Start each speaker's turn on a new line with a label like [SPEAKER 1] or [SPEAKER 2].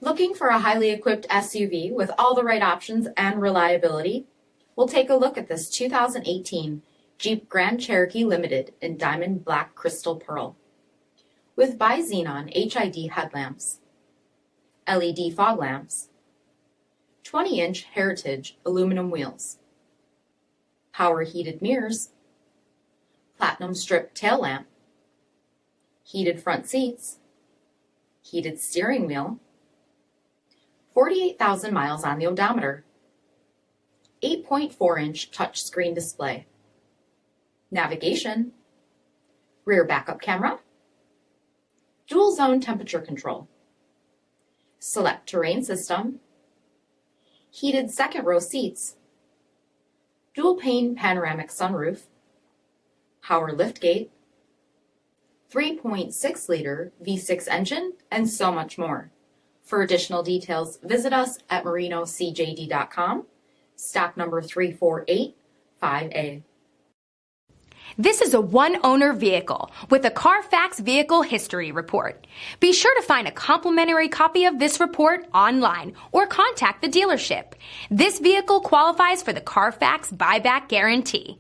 [SPEAKER 1] Looking for a highly equipped SUV with all the right options and reliability? We'll take a look at this 2018 Jeep Grand Cherokee Limited in Diamond Black Crystal Pearl. With BI-XENON HID headlamps, LED fog lamps, 20-inch Heritage aluminum wheels, power heated mirrors, platinum strip tail lamp, heated front seats, heated steering wheel, 48,000 miles on the odometer, 8.4-inch touchscreen display, navigation, rear backup camera, dual zone temperature control, SELEC-TERRAIN system, heated second row seats, dual-pane panoramic sunroof, power liftgate, 3.6-liter V6 engine, and so much more. For additional details, visit us at marinocjd.com, stock number 3485A.
[SPEAKER 2] This is a one-owner vehicle with a CARFAX Vehicle History Report. Be sure to find a complimentary copy of this report online or contact the dealership. This vehicle qualifies for the CARFAX Buyback Guarantee.